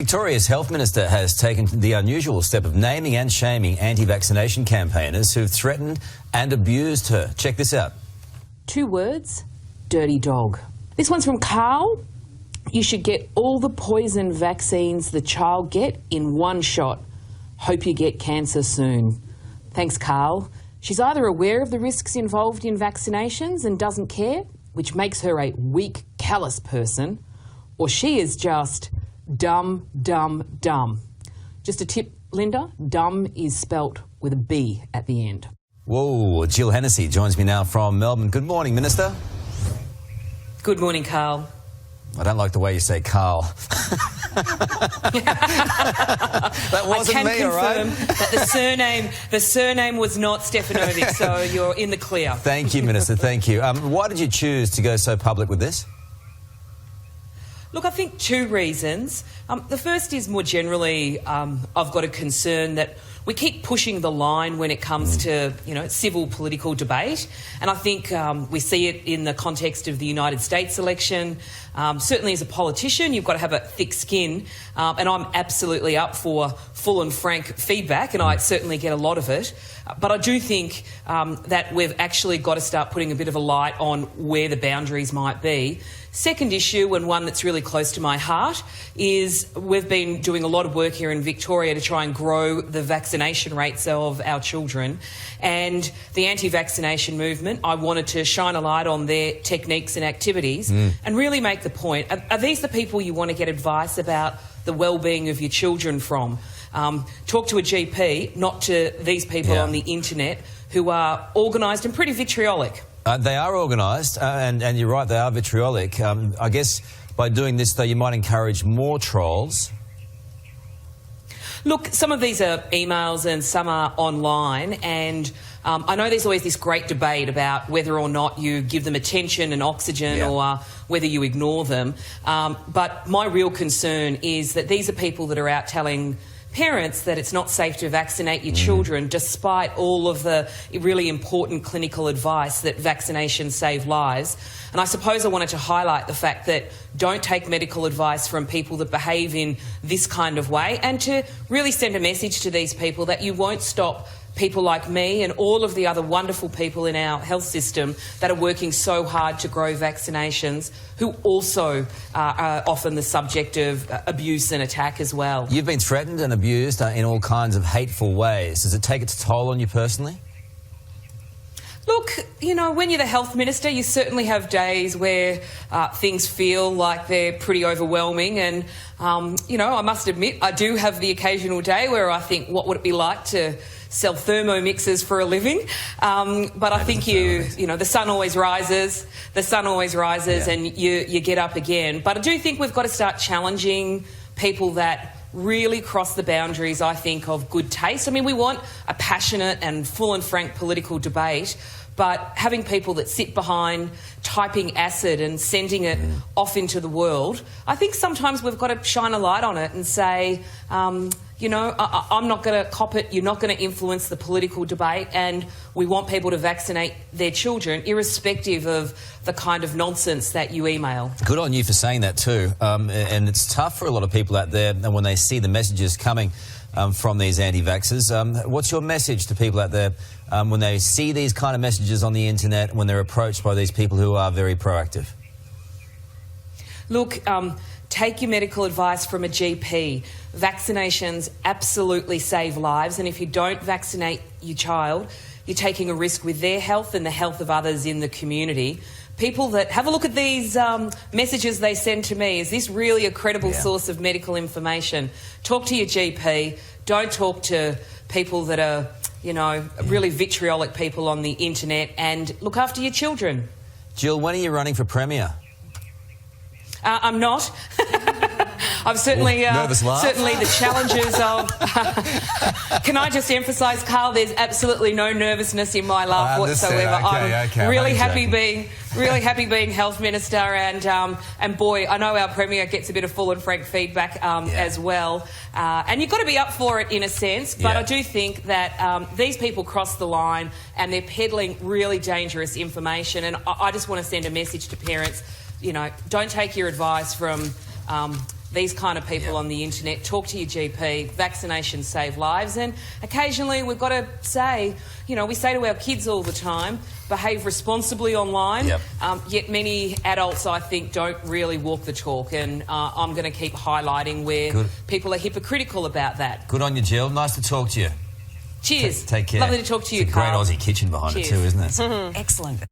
Victoria's Health Minister has taken the unusual step of naming and shaming anti-vaccination campaigners who've threatened and abused her. Check this out. 2 words, dirty dog. This one's from Carl. You should get all the poison vaccines the child get in one shot. Hope you get cancer soon. Thanks, Carl. She's either aware of the risks involved in vaccinations and doesn't care, which makes her a weak, callous person, or she is just dumb, dumb, dumb. Just a tip, Linda, dumb is spelt with a B at the end. Whoa, Jill Hennessy joins me now from Melbourne. Good morning, Minister. Good morning, Carl. I don't like the way you say Carl. That wasn't me, all right? I can confirm that the surname was not Stefanovic, so you're in the clear. Thank you, Minister, thank you. Why did you choose to go so public with this? Look, I think 2 reasons. The first is more generally, I've got a concern that we keep pushing the line when it comes to, civil political debate. And I think we see it in the context of the United States election. Certainly as a politician, you've got to have a thick skin. And I'm absolutely up for full and frank feedback, and I certainly get a lot of it. But I do think that we've actually got to start putting a bit of a light on where the boundaries might be. Second issue, and one that's really close to my heart, is we've been doing a lot of work here in Victoria to try and grow the vaccination rates of our children. And the anti-vaccination movement, I wanted to shine a light on their techniques and activities and really make the point. Are these the people you want to get advice about the well-being of your children from? Talk to a GP, not to these people on the internet who are organised and pretty vitriolic. They are organised, and you're right, they are vitriolic. I guess by doing this, though, you might encourage more trolls. Look, some of these are emails and some are online, and I know there's always this great debate about whether or not you give them attention and oxygen or whether you ignore them. But my real concern is that these are people that are out telling parents that it's not safe to vaccinate your children, despite all of the really important clinical advice that vaccinations save lives. And I suppose I wanted to highlight the fact that don't take medical advice from people that behave in this kind of way, and to really send a message to these people that you won't stop people like me and all of the other wonderful people in our health system that are working so hard to grow vaccinations, who also are often the subject of abuse and attack as well. You've been threatened and abused in all kinds of hateful ways. Does it take its toll on you personally? Look, when you're the health minister, you certainly have days where things feel like they're pretty overwhelming. And, I must admit, I do have the occasional day where I think, what would it be like to sell thermomixers for a living? But I think the sun always rises. The sun always rises, and you get up again. But I do think we've got to start challenging people that really cross the boundaries, I think, of good taste. I mean, we want a passionate and full and frank political debate, but having people that sit behind typing acid and sending it off into the world, I think sometimes we've got to shine a light on it and say, I'm not going to cop it, you're not going to influence the political debate, and we want people to vaccinate their children irrespective of the kind of nonsense that you email. Good on you for saying that too. And it's tough for a lot of people out there when they see the messages coming from these anti-vaxxers. What's your message to people out there when they see these kind of messages on the internet, when they're approached by these people who are very proactive? Look, take your medical advice from a GP. Vaccinations absolutely save lives, and if you don't vaccinate your child, you're taking a risk with their health and the health of others in the community. People that have a look at these messages they send to me. Is this really a credible source of medical information? Talk to your GP. Don't talk to people that are, really vitriolic people on the internet, and look after your children. Jill, when are you running for Premier? I'm not. I'm certainly the challenges of... Can I just emphasise, Carl, there's absolutely no nervousness in my laugh whatsoever. I'm really happy being health minister, and boy, I know our Premier gets a bit of full and frank feedback as well. And you've got to be up for it in a sense, but I do think that these people cross the line and they're peddling really dangerous information, and I just want to send a message to parents, don't take your advice from these kind of people on the internet. Talk to your GP. Vaccinations save lives. And occasionally we've got to say, you know, we say to our kids all the time, behave responsibly online. Yet many adults, I think, don't really walk the talk. And I'm going to keep highlighting where people are hypocritical about that. Good on you, Jill. Nice to talk to you. Cheers. Take care. Lovely to talk to you, It's a great Carl. Aussie kitchen behind it too, isn't it? Excellent.